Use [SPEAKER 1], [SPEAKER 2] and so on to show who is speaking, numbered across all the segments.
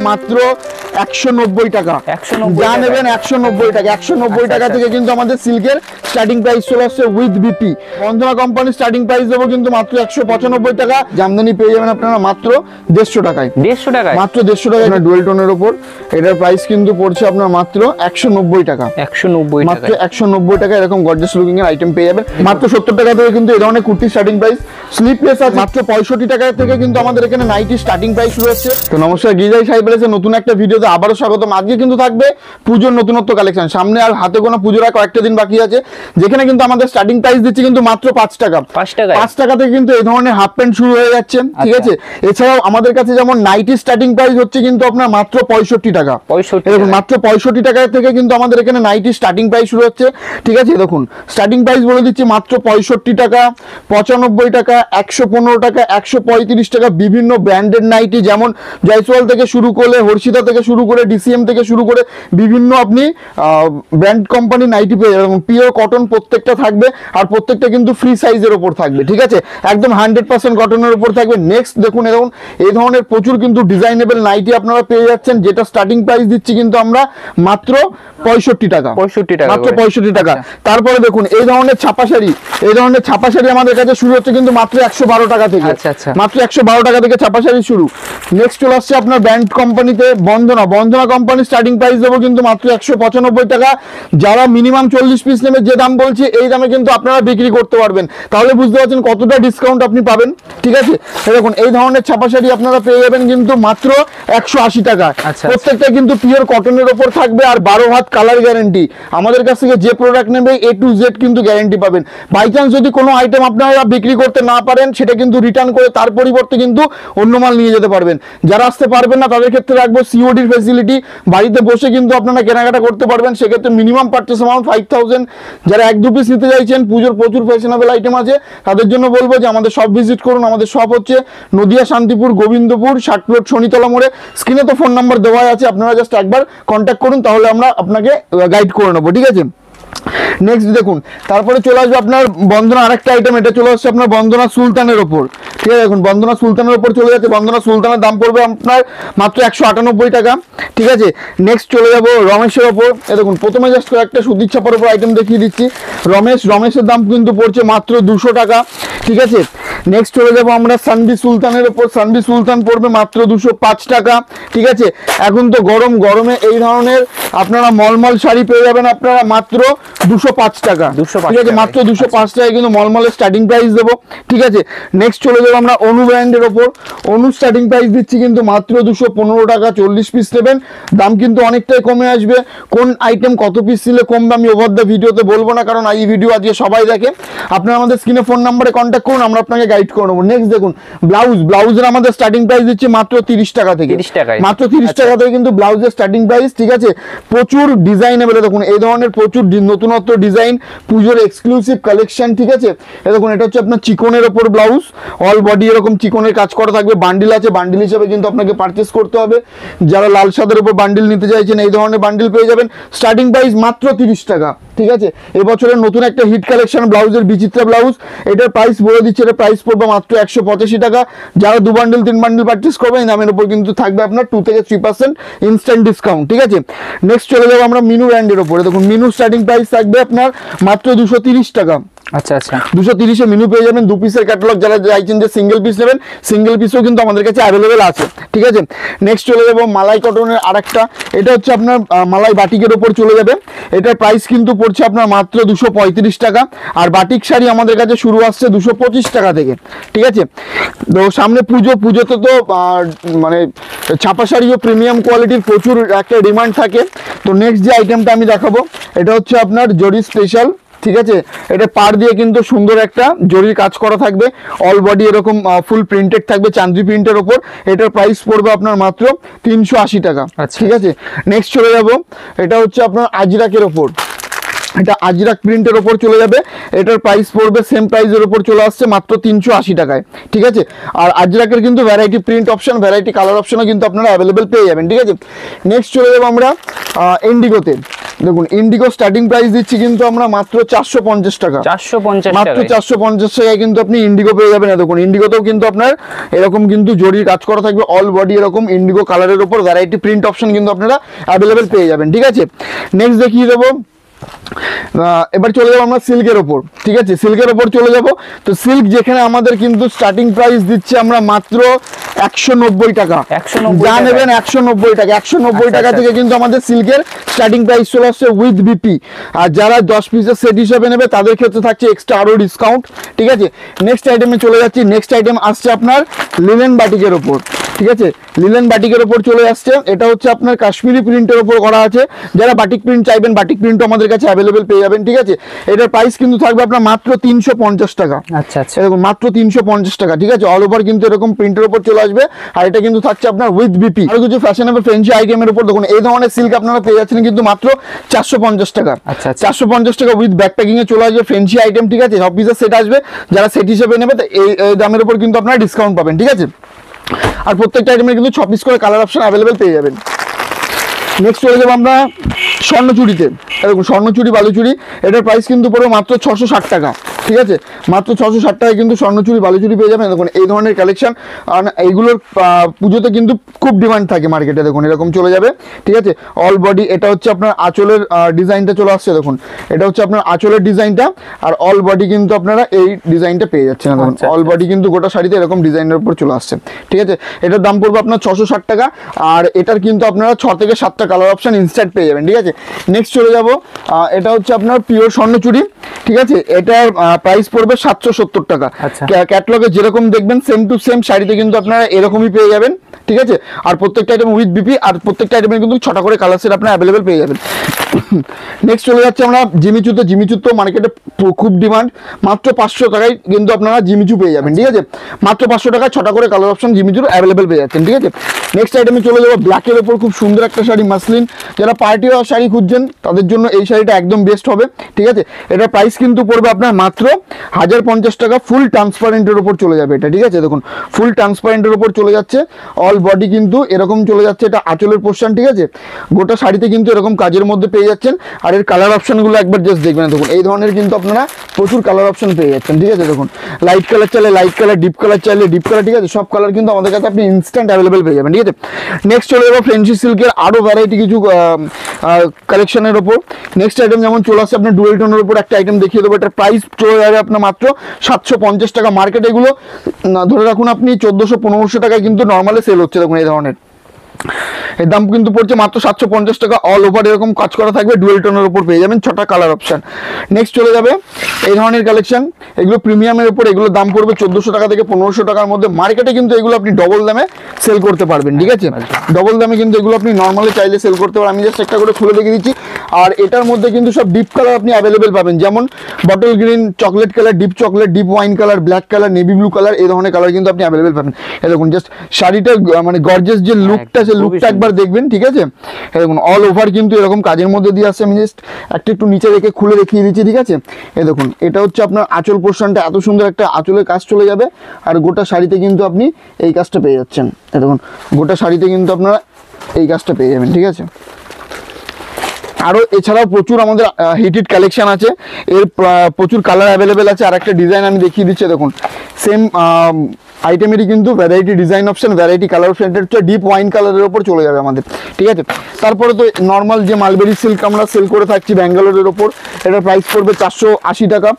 [SPEAKER 1] মাত্র 190 টাকা।
[SPEAKER 2] 190
[SPEAKER 1] যা নেবেন 190 টাকা। 190 টাকা থেকে কিন্তু আমাদের সিল্কের স্টার্টিং প্রাইস চলে আসছে উইথ বিপি। বন্ধনা কোম্পানির স্টার্টিং প্রাইস দেবো কিন্তু মাত্র 195 টাকা। জামদানি পেয়ে যাবেন আপনারা মাত্র 150 টাকায়।
[SPEAKER 2] 150 টাকায়
[SPEAKER 1] মাত্র 150 টাকায় ডুয়েল টোনের উপর এটার প্রাইস কিন্তু পড়ছে আপনার মাত্র 190 টাকা।
[SPEAKER 2] 190 টাকা,
[SPEAKER 1] মাত্র 190 টাকা এরকম গর্জিয়াস লুকিং এর আইটেম পেয়ে যাবেন। মাত্র 70 টাকা থেকে কিন্তু এই ধরনের কুর্তি স্টার্টিং প্রাইস। স্লিপলেস আছে মাত্র 65 টাকা থেকে কিন্তু আমাদের এখানে নাইটি স্টার্টিং প্রাইস শুরু হচ্ছে। তো নমস্কার, গিজাই সাহেব বলেছে নতুন একটা ভিডিওতে আবারও স্বাগতম। আজকে কিন্তু থাকবে পুজোর নতুনত্ব কালেকশন। সামনে আর হাতে গোনা পুজোর আর কয়েকটা দিন বাকি আছে, যেখানে কিন্তু আমাদের স্টার্টিং প্রাইস দিচ্ছে কিন্তু মাত্র 5 টাকা। 5 টাকা থেকে কিন্তু এই ধরনের হাফ প্যান্ট শুরু হয়ে যাচ্ছে, ঠিক আছে। এছাড়াও আমাদের কাছে যেমন নাইটি স্টার্টিং প্রাইস হচ্ছে কিন্তু আপনার মাত্র 65 টাকা। এরকম মাত্র 65 টাকা থেকে কিন্তু আমাদের এখানে নাইটি স্টার্টিং প্রাইস শুরু হচ্ছে, ঠিক আছে। দেখুন স্টার্টিং প্রাইস বলে দিচ্ছি মাত্র 65 টাকা, 95 টাকা, 115 টাকা, 135 টাকা। বিভিন্ন ব্র্যান্ডেড নাইটি যেমন জয়সওয়াল থেকে শুরু করে, হর্ষিতা থেকে শুরু করে, ডিসিএম থেকে শুরু করে বিভিন্ন আপনি ব্র্যান্ড কোম্পানি নাইটি পেয়ে যাবেন। পিওর কটন প্রত্যেকটা থাকবে, আর প্রত্যেকটা কিন্তু ফ্রি সাইজের উপর থাকবে, ঠিক আছে। একদম 100% কটনের উপর থাকবে। নেক্সট দেখুন এরকম এই ধরনের প্রচুর কিন্তু ডিজাইনেবল নাইটি আপনারা পেয়ে যাচ্ছেন, যেটা স্টার্টিং প্রাইস দিচ্ছি কিন্তু আমরা মাত্র 65 টাকা।
[SPEAKER 2] 65 টাকা,
[SPEAKER 1] মাত্র 65 টাকা। তারপরে দেখুন এই ধরনের ছাপা শাড়ি, এই ধরনের ছাপা শাড়ি আমাদের কাছে শুরু হচ্ছে কিন্তু মাত্র 112 টাকা থেকে। মাত্র 112 টাকা থেকে ছাপা শাড়ি শুরু। নেক্সট চলে আসছে আপনার ব্র্যান্ড কোম্পানিতে বন্ধনা। বন্ধনা কোম্পানির স্টার্টিং প্রাইস দেবো কিন্তু মাত্র 195 টাকা। যারা মিনিমাম 40 পিস নেবে, যে দাম বলছি এই দামে কিন্তু আপনারা বিক্রি করতে পারবেন। তাহলে বুঝতে পারছেন কতটা ডিসকাউন্ট আপনি পাবেন, ঠিক আছে। দেখুন এই ধরনের ছাপা শাড়ি আপনারা পেয়ে যাবেন কিন্তু মাত্র 180 টাকা। প্রত্যেকটা কিন্তু পিওর কটনের উপর থাকবে, আর 12 হাত কালার গ্যারেন্টি। আমাদের কাছ থেকে যে প্রোডাক্ট নেবে A to Z কিন্তু গ্যারেন্টি পাবেন। বাই চান্স যদি কোনো আইটেম আপনারা বিক্রি করতে না পারেন, সেটা কিন্তু রিটার্ন করে তার পরিবর্তে কিন্তু অন্য মাল নিয়ে যেতে পারবেন। যারা আসতে পারবেন না তাদের ক্ষেত্রে রাখবো সিওডির ফ্যাসিলিটি। বাড়িতে বসে কিন্তু আপনারা কেনাকাটা করতে পারবেন। সেক্ষেত্রে মিনিমাম পারচেস অ্যামাউন্ট 5000। যারা 1-2 পিস নিতে চাইছেন, পুজোর প্রচুর ফ্যাশনেবল আইটেম আছে, তাদের জন্য বলবো যে আমাদের শপ ভিজিট করুন। আমাদের শপ হচ্ছে নদিয়া, শান্তিপুর, গোবিন্দপুর, 60 প্লট, শনিতলা মোড়ে। স্ক্রিনে তো ফোন নাম্বার দেওয়া আছে, আপনারা জাস্ট একবার কন্ট্যাক্ট করুন, তাহলে আমরা আপনাকে গাইড করে নেবো, ঠিক আছে। নেক্সট দেখুন তারপরে চলে আসবে আপনার বন্ধনা আরেকটা আইটেম। এটা চলে আসছে আপনার বন্ধনা সুলতানের ওপর, ঠিক আছে। দেখুন বন্ধনা সুলতানের ওপর চলে যাচ্ছে। বন্ধনা সুলতানের দাম পড়বে আপনার মাত্র 198 টাকা, ঠিক আছে। নেক্সট চলে যাবো রমেশের ওপর। দেখুন প্রথমে জাস্ট একটা সুতির ছাপার ওপর আইটেম দেখিয়ে দিচ্ছি। রমেশের দাম কিন্তু পড়ছে মাত্র 200 টাকা, ঠিক আছে। নেক্সট চলে যাবো আমরা সানভি সুলতানের ওপর। সানভি সুলতান পড়বে মাত্র 205 টাকা, ঠিক আছে। এখন তো গরমে এই ধরনের আপনারা মলমল শাড়ি পেয়ে যাবেন আপনারা মাত্র 205 টাকা, ঠিক আছে। মাত্র 205 টাকায় কিন্তু মলমলের স্টার্টিং প্রাইস দেবো, ঠিক আছে। নেক্সট চলে যাবো আমরা অনু ব্র্যান্ডের ওপর। অনু স্টার্টিং প্রাইস দিচ্ছি কিন্তু মাত্র 215 টাকা। 40 পিস নেবেন, দাম কিন্তু অনেকটাই কমে আসবে। কোন আইটেম কত পিস নিলে কমবে আমি ওভার দ্য ভিডিওতে বলবো না, কারণ এই ভিডিও আজকে সবাই দেখে। আপনারা আমাদের স্ক্রিনে ফোন নাম্বারে কন্ট্যাক্ট করুন, আমরা আপনাকে গাইড করে নেবো। নেক্সট দেখুন ব্লাউজের আমাদের স্টার্টিং প্রাইস দিচ্ছে মাত্র 30 টাকা থেকে। মাত্র 30 টাকা থেকে কিন্তু ব্লাউজের স্টার্টিং প্রাইস, ঠিক আছে। প্রচুর ডিজাইনেবল, দেখুন এই ধরনের প্রচুর নতুনত্ব ডিজাইন, পুজোর এক্সক্লুসিভ কালেকশন, ঠিক আছে। দেখুন এটা হচ্ছে আপনার চিকনের ওপর ব্লাউজ, অল বডি এরকম চিকনের কাজ করা থাকবে। বান্ডিল আছে, বান্ডিল হিসেবে কিন্তু আপনাকে পারচেস করতে হবে। যারা লাল সাদার উপর বান্ডিল নিতে চাইছেন, এই ধরনের বান্ডিল পেয়ে যাবেন। স্টার্টিং প্রাইস মাত্র 30 টাকা, ঠিক আছে। এবছরের নতুন একটা হিট কালেকশন ব্লাউজের বিচিত্রা ব্লাউজ, এটার প্রাইস বলে দিচ্ছে, এটা প্রাইস পড়বে মাত্র 185 টাকা। যারা 2 বান্ডিল 3 বান্ডিল পারচেস করবেন, দামের উপর কিন্তু থাকবে আপনার 2 থেকে 3% ইনস্ট্যান্ট ডিসকাউন্ট, ঠিক আছে। নেক্সট চলে যাবো আমরা মিনু ব্র্যান্ডের উপরে। দেখুন মিনু স্টার্টিং প্রাইস থাকবে আপনার মাত্র 230 টাকা। 230 মিনু পেয়ে যাবেন। 2 পিসের ক্যাটালগ। যারা চাইছেন যে সিঙ্গেল পিস নেবেন, সিঙ্গেল পিসও কিন্তু আমাদের কাছে অ্যাভেলেবেল আছে, ঠিক আছে। নেক্সট চলে যাবো মালাই কটনের আরেকটা। এটা হচ্ছে আপনার মালাই বাটিকের ওপর চলে যাবে। এটার প্রাইস কিন্তু পড়ছে আপনার মাত্র 235 টাকা। আর বাটিক শাড়ি আমাদের কাছে শুরু আসছে 225 টাকা থেকে, ঠিক আছে। তো সামনে পুজোতে তো মানে ছাপা শাড়িও প্রিমিয়াম কোয়ালিটির প্রচুর একটা ডিমান্ড থাকে। তো নেক্সট যে আইটেমটা আমি দেখাবো, এটা হচ্ছে আপনার জরি স্পেশাল, ঠিক আছে। এটা পাড় দিয়ে কিন্তু সুন্দর একটা জরির কাজ করা থাকবে। অল বডি এরকম ফুল প্রিন্টেড থাকবে চান্দি প্রিন্টের ওপর। এটার প্রাইস পড়বে আপনার মাত্র 380 টাকা, ঠিক আছে। নেক্সট চলে যাব, এটা হচ্ছে আপনার আজরাকের ওপর। এটা আজরাক প্রিন্টের ওপর চলে যাবে। এটার প্রাইস পড়বে সেম প্রাইসের ওপর চলে আসছে মাত্র 380 টাকায়, ঠিক আছে। আর আজরাকের কিন্তু variety print option, variety colour অপশনও কিন্তু আপনারা অ্যাভেলেবেল পেয়ে যাবেন, ঠিক আছে। নেক্সট চলে যাবো আমরা ইন্ডিগোতে। দেখুন ইন্ডিগো স্টার্টিং প্রাইস দিচ্ছি কিন্তু আমরা মাত্র 450 টাকা,
[SPEAKER 2] 450
[SPEAKER 1] মাত্র 450 টাকায় কিন্তু আপনি ইন্ডিগো পেয়ে যাবেন। দেখুন ইন্ডিগোতেও কিন্তু আপনার এরকম কিন্তু জরির কাজ করা থাকবে, অল বডি এরকম ইন্ডিগো কালারের উপর ভ্যারাইটি প্রিন্ট অপশন কিন্তু আপনারা অ্যাভেলেবেল পেয়ে যাবেন, ঠিক আছে। নেক্সট দেখিয়ে দেবো, এবার চলে যাবো আমরা সিল্কের ওপর, ঠিক আছে, সিল্কের ওপর চলে যাব। তো সিল্ক যেখানে আমাদের কিন্তু স্টার্টিং প্রাইস দিচ্ছে আমরা মাত্র 190 টাকা, যা নেবেন 190 টাকা, 190 টাকা থেকে কিন্তু আমাদের সিল্কের স্টার্টিং প্রাইস চলে আসছে উইথ বিপি। আর যারা 10 পিসের সেট হিসেবে নেবে তাদের ক্ষেত্রে থাকছে এক্সট্রা আরো ডিসকাউন্ট, ঠিক আছে। নেক্সট আইটেমে চলে যাচ্ছি, নেক্সট আইটেম আসছে আপনার লিনেন বাটিকের ওপর, ঠিক আছে, লিনেন বাটিকের ওপর চলে আসছে। এটা হচ্ছে আপনার কাশ্মীরি প্রিন্টের ওপর করা আছে, যারা বাটিক প্রিন্ট চাইবেন বাটিক প্রিন্টও আমাদের কাছে অ্যাভেলেবেল পেয়ে যাবেন, ঠিক আছে। এটার প্রাইস কিন্তু থাকবে আপনার মাত্র 350 টাকা,
[SPEAKER 2] আচ্ছা আচ্ছা,
[SPEAKER 1] এরকম মাত্র 350 টাকা, ঠিক আছে। অল ওভার কিন্তু এরকম প্রিন্টের উপর চলে আসবে, আর এটা কিন্তু থাকছে আপনার উইথ বিপি। আর কিছু ফ্যাশনেবল ফ্রেঞ্চি আইটেমের উপর দেখুন এই ধরনের সিল্ক আপনারা পেয়ে যাচ্ছেন কিন্তু মাত্র 450 টাকা, 450 টাকা উইথ ব্যাকপ্যাকিং এ চলে আসবে ফ্রেঞ্চি আইটেম, ঠিক আছে। সব পিসের সেট আসবে, যারা সেট হিসেবে নেবে এই দামের উপর কিন্তু আপনারা ডিসকাউন্ট পাবেন, ঠিক আছে। আর প্রত্যেকটা আইটেমে কিন্তু 6 পিস করে কালার অপশন অ্যাভেলেবেল পেয়ে যাবেন। নেক্সট চলে যাবো আমরা স্বর্ণচুরিতে, এরকম স্বর্ণচুরি বালুচুরি, এটার প্রাইস কিন্তু পড়বে মাত্র 660 টাকা, ঠিক আছে, মাত্র 660 টাকায় কিন্তু স্বর্ণচুরি বালুচুরি পেয়ে যাবেন। দেখুন এই ধরনের কালেকশন, আর এইগুলোর পুজোতে কিন্তু খুব ডিমান্ড থাকে মার্কেটে, দেখুন এরকম চলে যাবে, ঠিক আছে। অল বডি, এটা হচ্ছে আপনার আঁচলের ডিজাইনটা চলে আসছে, দেখুন এটা হচ্ছে আপনার আঁচলের ডিজাইনটা, আর অল বডি কিন্তু আপনারা এই ডিজাইনটা পেয়ে যাচ্ছেন। দেখুন অল বডি কিন্তু গোটা শাড়িতে এরকম ডিজাইনের উপর চলে আসছে, ঠিক আছে। এটার দাম পড়বে আপনার 660 টাকা, আর এটার কিন্তু আপনারা 6 থেকে 7টা কালার অপশন ইনস্ট্যান্ট পেয়ে যাবেন, ঠিক আছে। নেক্সট চলে যাব, এটা হচ্ছে আপনার পিওর স্বর্ণচুরি, ঠিক আছে। এটার প্রাইস পড়বে 770 টাকা, ক্যাটালগে যেরকম দেখবেন সেম টু সেম শাড়িতে কিন্তু আপনারা এরকমই পেয়ে যাবেন, ঠিক আছে। আর প্রত্যেকটা আইটেম উইথ বিপি, আর প্রত্যেকটা আইটেমে কিন্তু 6টা করে কালার সেট আপনারা অ্যাভেলেবেল পেয়ে যাবেন। নেক্সট চলে যাচ্ছে আমরা জিমিচুতে, জিমিচুতে মার্কেটে খুব ডিমান্ড, মাত্র 500 টাকায় কিন্তু আপনারা জিমিচু পেয়ে যাবেন, ঠিক আছে, মাত্র 500 টাকায় 6টা করে কালার অপশন জিমিচুর অ্যাভেলেবেল পেয়ে যাচ্ছেন, ঠিক আছে। নেক্সট আইটেমে চলে যাবো ব্ল্যাকের ওপর খুব সুন্দর একটা শাড়ি মাসলিন, যারা পার্টি ওয়ার শাড়ি খুঁজছেন তাদের জন্য এই শাড়িটা একদম বেস্ট হবে, ঠিক আছে। এটার প্রাইস কিন্তু পড়বে আপনার মাত্র 1050 টাকা, ফুল ট্রান্সপারেন্টের উপর চলে যাবে এটা, ঠিক আছে। দেখুন ফুল ট্রান্সপারেন্টের উপর চলে যাচ্ছে, অল বডি কিন্তু এরকম চলে যাচ্ছে, এটা আঁচলের পোর্শন, ঠিক আছে। গোটা শাড়িতে কিন্তু এরকম কাজের মধ্যে পেয়ে যাচ্ছেন, আর এর কালার অপশনগুলো একবার জাস্ট দেখবেন। দেখুন এই ধরনের কিন্তু আপনারা প্রচুর কালার অপশন পেয়ে যাচ্ছেন, ঠিক আছে। দেখুন লাইট কালার চাইলে লাইট কালার, ডিপ কালার চাইলে ডিপ কালার, ঠিক আছে, সব কালার কিন্তু আমাদের কাছে আপনি ইনস্ট্যান্ট অ্যাভেলেবেল পেয়ে যাবেন, ঠিক আছে। নেক্সট চলে যাবো ফ্রেঞ্চি সিল্কের আরো ভ্যারাইটি কিছু কালেকশনের ওপর। নেক্সট আইটেম যেমন চলে আসছে আপনার ডুয়েল টোনের উপর একটা আইটেম দেখিয়ে দেবো, এটার প্রাইস চলে যাবে আপনার মাত্র 750 টাকা, মার্কেট এগুলো ধরে রাখুন আপনি 1400-1500 টাকায় কিন্তু নর্মালি সেল হচ্ছে। দেখুন এই ধরনের এর দাম কিন্তু পড়ছে মাত্র 750 টাকা, অল ওভার এরকম কাজ করা থাকবে, ডুয়েল টোনের উপর পেয়ে যাবেন 6টা কালার অপশন। নেক্সট চলে যাবে এই ধরনের কালেকশন, এগুলো প্রিমিয়ামের উপর, এগুলো দাম পড়বে 1400 টাকা থেকে 1500 টাকার মধ্যে, মার্কেটে কিন্তু এগুলো আপনি ডবল দামে সেল করতে পারবেন, ঠিক আছে, ডবল দামে কিন্তু এগুলো আপনি নর্মালি চাইলে সেল করতে পারেন। আমি জাস্ট একটা করে খুলে দেখিয়ে দিচ্ছি, আর এটার মধ্যে কিন্তু সব ডিপ কালার আপনি অ্যাভেলেবেল পাবেন, যেমন bottle green, chocolate colour, deep chocolate, deep wine colour, black colour, navy blue colour, এই ধরনের কালার কিন্তু আপনি অ্যাভেলেবেল পাবেন। এই দেখুন জাস্ট শাড়িটা মানে গর্জিয়াস যে লুকটা, সে লুকটা একবার দেখবেন, ঠিক আছে। দেখুন অল ওভার কিন্তু এরকম কাজের মধ্যে দিয়ে আসছে, আমি জাস্ট একটু নিচে রেখে খুলে দেখিয়ে দিচ্ছি, ঠিক আছে। এই দেখুন এটা হচ্ছে আপনার আঁচল পোর্শনটা, এত সুন্দর একটা আঁচলের কাজ চলে যাবে, আর গোটা শাড়িতে কিন্তু আপনি এই কাজটা পেয়ে যাচ্ছেন। এই দেখুন গোটা শাড়িতে কিন্তু আপনারা এই কাজটা পেয়ে যাবেন, ঠিক আছে। আরও এছাড়াও প্রচুর আমাদের হিটেড কালেকশন আছে, এর প্রচুর কালার অ্যাভেলেবেল আছে। আর একটা ডিজাইন আমি দেখিয়ে দিচ্ছি, দেখুন সেম আইটেমেরই কিন্তু variety design option, variety colour option, এটা হচ্ছে ডিপ ওয়াইন কালারের ওপর চলে যাবে আমাদের, ঠিক আছে। তারপরে তো নর্মাল যে মালবেরি সিল্ক আমরা সেল করে থাকছি ব্যাঙ্গালোরের ওপর, এটার প্রাইস পড়বে 480 টাকা,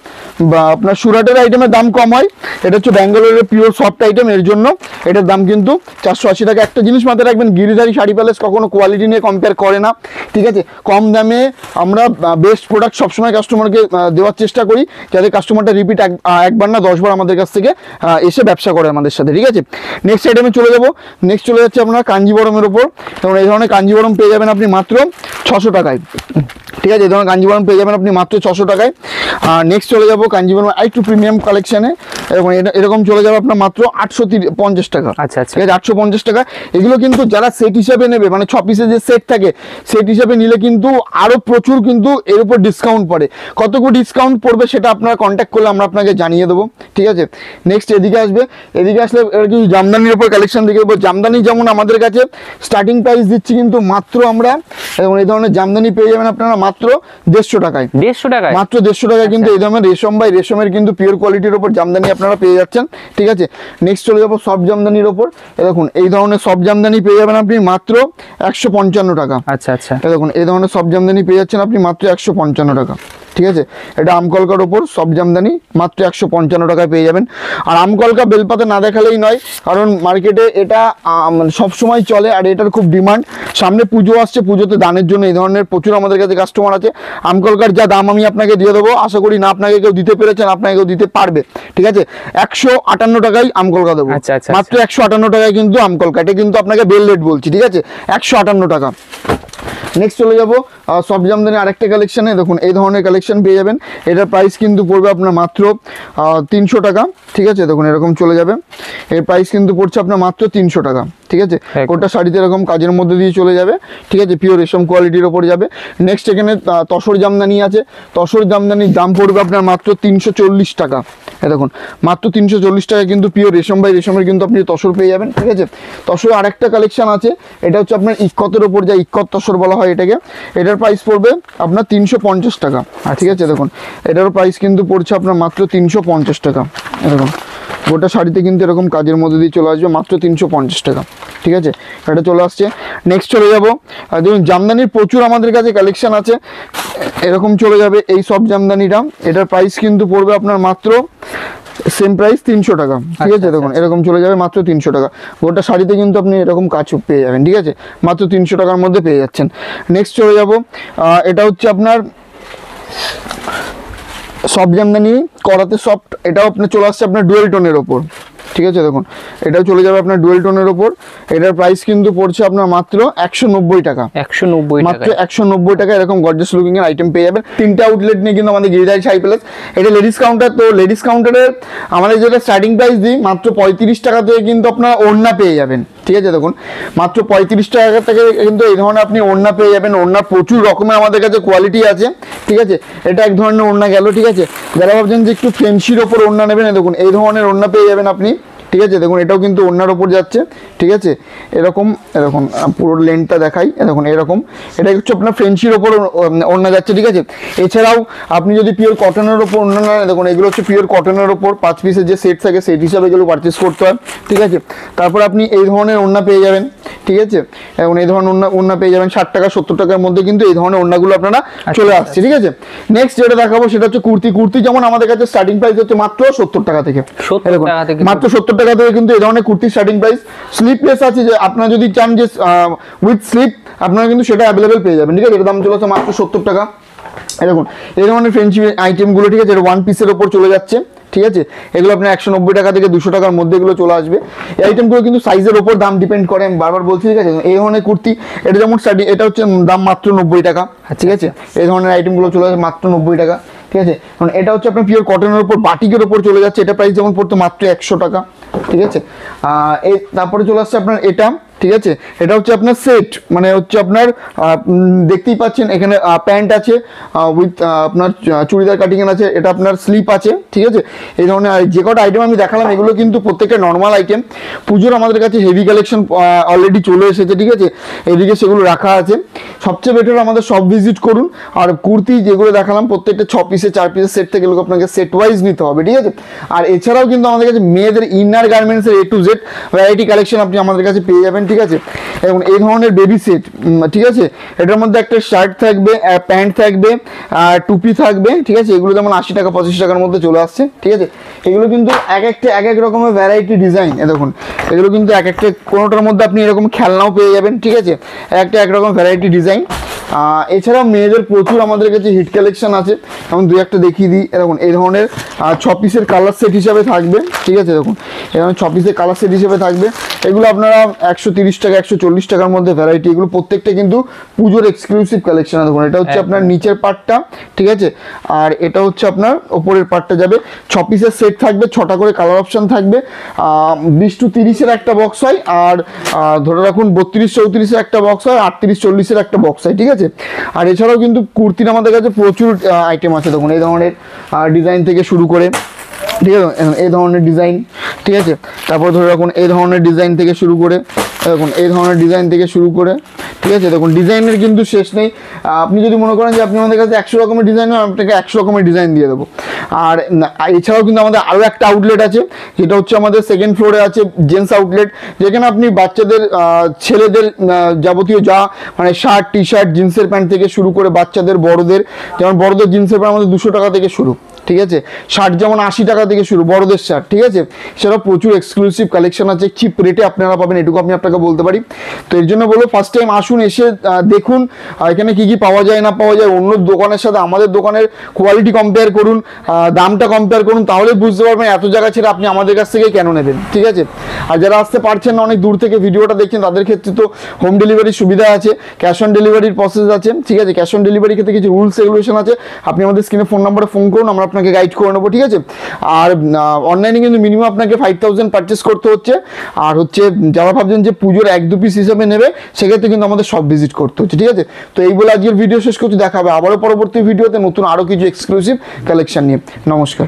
[SPEAKER 1] বা আপনার সুরাটের আইটেমের দাম কম হয়, এটা হচ্ছে ব্যাঙ্গালোরের পিওর সফট আইটেম, এর জন্য এটার দাম কিন্তু 480 টাকা। একটা জিনিস মাথায় রাখবেন, গিরিধারী শাড়ি প্যালেস কখনো কোয়ালিটি নিয়ে কম্পেয়ার করে না, ঠিক আছে। কম দামে আমরা বেস্ট প্রোডাক্ট সবসময় কাস্টমারকে দেওয়ার চেষ্টা করি, যাতে কাস্টমারটা রিপিট একবার না 10 বার আমাদের কাছ থেকে এসে ব্যবসা করে আমাদের সাথে, ঠিক আছে। নেক্সট আইটেমে চলে যাবো, নেক্সট চলে যাচ্ছে আপনার কাঞ্জিবরমের ওপর, এবং এই ধরনের কাঞ্জিবরম পেয়ে যাবেন আপনি মাত্র 600 টাকায়, ঠিক আছে। এই ধরনের কাঞ্জিবরম পেয়ে যাবেন আপনি মাত্র 600 টাকায়। নেক্সট চলে যাবো কাঞ্জিবরম একটু প্রিমিয়াম কালেকশানে, এবং এরকম চলে যাবে আপনার মাত্র 850 টাকা।
[SPEAKER 2] আচ্ছা আচ্ছা,
[SPEAKER 1] 850 টাকা। এগুলো কিন্তু যারা সেট হিসাবে নেবে, মানে 6 পিসের যে সেট থাকে সেট হিসাবে নিলে কিন্তু আরো প্রচুর কিন্তু এর উপর ডিসকাউন্ট পড়ে। কতটুকু ডিসকাউন্ট পড়বে সেটা আপনারা কন্ট্যাক্ট করলে আমরা আপনাকে জানিয়ে দেবো, ঠিক আছে। নেক্সট এদিকে আসবে, এদিকে আসলে কি জামদানির উপর কালেকশন দেখে দেবো। জামদানি যেমন আমাদের কাছে স্টার্টিং প্রাইস দিচ্ছি কিন্তু মাত্র আমরা, এবং এই ধরনের জামদানি পেয়ে যাবেন আপনারা মাত্র 150 টাকায়।
[SPEAKER 2] 150 টাকায়,
[SPEAKER 1] মাত্র 150 টাকায় কিন্তু এই ধরনের রেশম বাই রেশমের কিন্তু পিওর কোয়ালিটির উপর জামদানি আপনারা পেয়ে যাচ্ছেন, ঠিক আছে। নেক্সট চলে যাবো সফট জামদানির উপর। দেখুন এই ধরনের সফট জামদানি পেয়ে যাবেন আপনি মাত্র 155 টাকা।
[SPEAKER 2] আচ্ছা আচ্ছা,
[SPEAKER 1] দেখুন এই ধরনের সফট জামদানি পেয়ে যাচ্ছেন আপনি মাত্র 155 টাকা, ঠিক আছে। এটা আমকলকার ওপর সব জামদানি মাত্র 155 টাকায় পেয়ে যাবেন। আর আমকলকা বেলপাতা না দেখালেই নয়, কারণ মার্কেটে এটা সব সময় চলে আর এটার খুব ডিমান্ড। সামনে পুজো আসছে, পুজোতে দানের জন্য এই ধরনের প্রচুর আমাদের কাছে কাস্টমার আছে। আমকলকার যা দাম আমি আপনাকে দিয়ে দেবো, আশা করি না আপনাকে কেউ দিতে পেরেছেন, আপনাকে কেউ দিতে পারবে, ঠিক আছে। 158 টাকায় আমকলকা দেবো, মাত্র 158 টাকায় কিন্তু আমকলকা। এটা কিন্তু আপনাকে বেল রেট বলছি, ঠিক আছে, 158 টাকা। নেক্সট চলে যাবো সফট জামদানি আরেকটা কালেকশনে। দেখুন এই ধরনের কালেকশন পেয়ে যাবেন, এটার প্রাইস কিন্তু পড়বে আপনার মাত্র 300 টাকা, ঠিক আছে। দেখুন এরকম চলে যাবে, এর প্রাইস কিন্তু পড়ছে আপনার মাত্র 300 টাকা, ঠিক আছে। ওটা শাড়িতে এরকম কাজের মধ্যে দিয়ে চলে যাবে, ঠিক আছে, পিওর রেশম কোয়ালিটির ওপর যাবে। নেক্সট এখানে তসর জামদানি আছে, তসর জামদানির দাম পড়বে আপনার মাত্র 340 টাকা। দেখুন মাত্র 340 টাকা কিন্তু পিওর রেশম বাই রেশমের কিন্তু আপনি তসর পেয়ে যাবেন, ঠিক আছে। তসর আরেকটা কালেকশন আছে, এটা হচ্ছে আপনার ইক্কতের ওপর, যা ইক্কত তসর বলা হয় এটাকে। এটার প্রাইস পড়বে আপনার 350 টাকা, ঠিক আছে। দেখুন এটারও প্রাইস কিন্তু পড়ছে আপনার মাত্র 350 টাকা। এরকম গোটা শাড়িতে কিন্তু এরকম কাজের মধ্যে দিয়ে চলে আসবে মাত্র 350 টাকা, ঠিক আছে। এটা চলে আসছে। নেক্সট চলে যাবো, দেখুন জামদানির প্রচুর আমাদের কাছে কালেকশন আছে। এরকম চলে যাবে এই সব জামদানিটা, এটার প্রাইস কিন্তু পড়বে আপনার মাত্র সেম প্রাইস 300 টাকা, ঠিক আছে। দেখুন এরকম চলে যাবে মাত্র 300 টাকা। গোটা শাড়িতে কিন্তু আপনি এরকম কাজ পেয়ে যাবেন, ঠিক আছে, মাত্র 300 টাকার মধ্যে পেয়ে যাচ্ছেন। নেক্সট চলে যাব, এটা হচ্ছে আপনার সফট জামদানি করাতে সফট, এটাও আপনার চলে আসছে আপনার ডুয়েল টোনের ওপর, ঠিক আছে। দেখুন এটাও চলে যাবে আপনার ডুয়েল টোনের ওপর। এটার প্রাইস কিন্তু পড়ছে আপনার মাত্র 190 টাকা,
[SPEAKER 2] 190
[SPEAKER 1] মাত্র 190 টাকা। এরকম গর্জিয়াস লুকিং এর আইটেম পেয়ে যাবেন। 3টা আউটলেট নিয়ে কিন্তু আমাদের গিরিরাজ শাড়ি প্যালেস। এটা লেডিস কাউন্টার, তো লেডিস কাউন্টারের আমাদের যেটা স্টার্টিং প্রাইস দিই মাত্র 35 টাকা থেকে কিন্তু আপনার ওড়না পেয়ে যাবেন, ঠিক আছে। দেখুন মাত্র 35 টাকা থেকে কিন্তু এই ধরনের আপনি ওড়না পেয়ে যাবেন। ওড়না প্রচুর রকমের আমাদের কাছে কোয়ালিটি আছে, ঠিক আছে। এটা এক ধরনের ওড়না গেল, ঠিক আছে। যারা ভাবছেন যে একটু ফেন্সির ওপর ওড়না নেবেন, দেখুন এই ধরনের ওড়না পেয়ে যাবেন আপনি, ঠিক আছে। দেখুন এটাও কিন্তু ওড়নার ওপর যাচ্ছে, ঠিক আছে। এরকম এরকম পুরো লেন্থটা দেখাই, দেখুন এরকম, এটা হচ্ছে আপনার ফ্রেঞ্চির ওপর ওড়না যাচ্ছে, ঠিক আছে। এছাড়াও আপনি যদি পিওর কটনের ওপর ওড়না নেন, দেখুন এগুলো হচ্ছে পিওর কটনের ওপর 5 পিসের যে সেট থাকে সেট হিসাবে এগুলো পারচেস করতে হয়, ঠিক আছে। তারপর আপনি এই ধরনের ওড়না পেয়ে যাবেন, ঠিক আছে। এবং এই ধরনের ওড়না পেয়ে যাবেন 60 টাকা 70 টাকার মধ্যে কিন্তু এই ধরনের ওড়নাগুলো আপনারা চলে আসছে, ঠিক আছে। নেক্সট যেটা দেখাবো সেটা হচ্ছে কুর্তি। কুর্তি যেমন আমাদের কাছে স্টার্টিং প্রাইস হচ্ছে মাত্র 70 টাকা থেকে, মাত্র 70 টাকা থেকে কিন্তু এই ধরনের কুর্তি স্টার্টিং প্রাইস। স্লিপলেস আছে, যে আপনারা যদি চান যে উইথ স্লিপ আপনারা কিন্তু সেটা অ্যাভেলেবেল পেয়ে যাবেন, ঠিক আছে। এর দাম চলে আসছে মাত্র 70 টাকা। দেখুন এই ধরনের ফ্রেঞ্চি আইটেমগুলো, ঠিক আছে, এটা 1 পিসের ওপর চলে যাচ্ছে, ঠিক আছে। এগুলো আপনার 190 টাকা থেকে 200 টাকার মধ্যে এগুলো চলে আসবে। এই আইটেমগুলো কিন্তু সাইজের ওপর দাম ডিপেন্ড করে, আমি বারবার বলছি, ঠিক আছে। এই ধরনের কুর্তি এটা যেমন স্টার্টিং, এটা হচ্ছে দাম মাত্র 90 টাকা, ঠিক আছে। এই ধরনের আইটেমগুলো চলে আসবে মাত্র 90 টাকা, ঠিক আছে। কারণ এটা হচ্ছে আপনার পিওর কটনের উপর বাটিকের উপর চলে যাচ্ছে, এটা প্রাইস যেমন পড়তো মাত্র 100 টাকা, ঠিক আছে। তারপরে চলে আসছে আপনার এটা, ঠিক আছে। এটা হচ্ছে আপনার সেট, মানে হচ্ছে আপনার দেখতেই পাচ্ছেন এখানে প্যান্ট আছে উইথ আপনার চুড়িদার কাটিং আছে, এটা আপনার স্লিপ আছে, ঠিক আছে। এই ধরনের যে কটা আইটেম আমি দেখালাম এগুলো কিন্তু প্রত্যেকটা নর্মাল আইটেম। পুজোর আমাদের কাছে হেভি কালেকশন অলরেডি চলে এসেছে, ঠিক আছে, এদিকে সেগুলো রাখা আছে। সবচেয়ে বেটার আমাদের সব ভিজিট করুন। আর কুর্তি যেগুলো দেখালাম প্রত্যেকটা 6 পিসে 4 পিসের সেট থেকে এগুলো আপনাকে সেট ওয়াইজ নিতে হবে, ঠিক আছে। আর এছাড়াও কিন্তু আমাদের কাছে মেয়েদের ইনার গার্মেন্টসের A to Z variety collection আপনি আমাদের কাছে পেয়ে যাবেন, ঠিক আছে। এবং এই ধরনের বেবি সেট, ঠিক আছে, এটার মধ্যে একটা শার্ট থাকবে, প্যান্ট থাকবে, আর টুপি থাকবে, ঠিক আছে। এগুলো যেমন 80 টাকা 85 টাকার মধ্যে চলে আসছে, ঠিক আছে। এগুলো কিন্তু এক এক রকমের ভ্যারাইটি ডিজাইন, দেখুন এগুলো কিন্তু এক একটা কোনোটার মধ্যে আপনি এরকম খেলনাও পেয়ে যাবেন, ঠিক আছে। এক রকম ভ্যারাইটি ডিজাইন, এছাড়া মেয়েদের প্রচুর আমাদের কাছে হিট কালেকশন আছে, যেমন দুই একটা দেখিয়ে দিই। দেখুন এই ধরনের 6 পিসের কালার সেট হিসাবে থাকবে, ঠিক আছে। দেখুন এখানে 6 পিসের কালার সেট হিসেবে থাকবে। এগুলো আপনারা 130 টাকা 140 টাকার মধ্যে ভ্যারাইটি, এগুলো প্রত্যেকটা কিন্তু পুজোর এক্সক্লুসিভ কালেকশন। দেখুন এটা হচ্ছে আপনার নিচের পার্টটা, ঠিক আছে, আর এটা হচ্ছে আপনার ওপরের পার্টটা যাবে। 6 পিসের সেট থাকবে, 6টা করে কালার অপশন থাকবে। 20 to 30-এর একটা বক্স হয়, আর ধরে রাখুন 32-34-এর একটা বক্স হয়, 38-40-এর একটা বক্স হয়, ঠিক আছে। আর এছাড়াও কিন্তু কুর্তির আমাদের কাছে প্রচুর আইটেম আছে। দেখুন এই ধরনের ডিজাইন থেকে শুরু করে, ঠিক আছে, এই ধরনের ডিজাইন, ঠিক আছে। তারপর ধরে রাখুন এই ধরনের ডিজাইন থেকে শুরু করে, দেখুন এই ধরনের ডিজাইন থেকে শুরু করে, ঠিক আছে। দেখুন ডিজাইনের কিন্তু শেষ নেই। আপনি যদি মনে করেন যে আপনি আমাদের কাছে 100 রকমের ডিজাইন হয়, আপনাকে 100 রকমের ডিজাইন দিয়ে দেবো। আর এছাড়াও কিন্তু আমাদের আরও একটা আউটলেট আছে, যেটা হচ্ছে আমাদের সেকেন্ড ফ্লোরে আছে জেন্টস আউটলেট, যেখানে আপনি বাচ্চাদের ছেলেদের যাবতীয় যা মানে শার্ট টি শার্ট জিন্সের প্যান্ট থেকে শুরু করে বাচ্চাদের বড়দের, যেমন বড়দের জিন্সের প্যান্ট আমাদের 200 টাকা থেকে শুরু, ঠিক আছে। শার্ট যেমন 80 টাকা থেকে শুরু বড়দের শার্ট, ঠিক আছে। সেটা প্রচুর এক্সক্লুসিভ কালেকশন আছে, চিপ রেটে আপনারা পাবেন, এটুকু আমি আপনাকে বলতে পারি। তো এর জন্য বলবো ফার্স্ট টাইম আসুন, এসে দেখুন এখানে কি কি পাওয়া যায় না পাওয়া যায়, অন্য দোকানের সাথে আমাদের দোকানের কোয়ালিটি কম্পেয়ার করুন, দামটা কম্পেয়ার করুন, তাহলে বুঝতে পারবেন এত জায়গা ছেড়ে আপনি আমাদের কাছ থেকে কেন নেবেন, ঠিক আছে। আর যারা আসতে পারছেন না, অনেক দূর থেকে ভিডিওটা দেখছেন, তাদের ক্ষেত্রে তো হোম ডেলিভারির সুবিধা আছে, ক্যাশ অন ডেলিভারির প্রসেস আছে, ঠিক আছে। ক্যাশ অন ডেলিভারির ক্ষেত্রে কিছু রুলস রেগুলেশন আছে, আপনি আমাদের স্ক্রিনে ফোন নাম্বারে ফোন করুন, আমরা আপনাকে গাইড করে নেবো, ঠিক আছে। আর অনলাইনে কিন্তু মিনিমাম আপনাকে 5000 পারচেস করতে হচ্ছে। আর হচ্ছে যারা ভাবছেন যে পুজোর 1-2 পিস হিসেবে নেবে, সেক্ষেত্রে কিন্তু আমাদের সব ভিজিট করতে হচ্ছে, ঠিক আছে। তো এই বলে আজকের ভিডিও শেষ করছি, দেখা হবে আবারও পরবর্তী ভিডিওতে নতুন আরও কিছু এক্সক্লুসিভ কালেকশন নিয়ে। নমস্কার।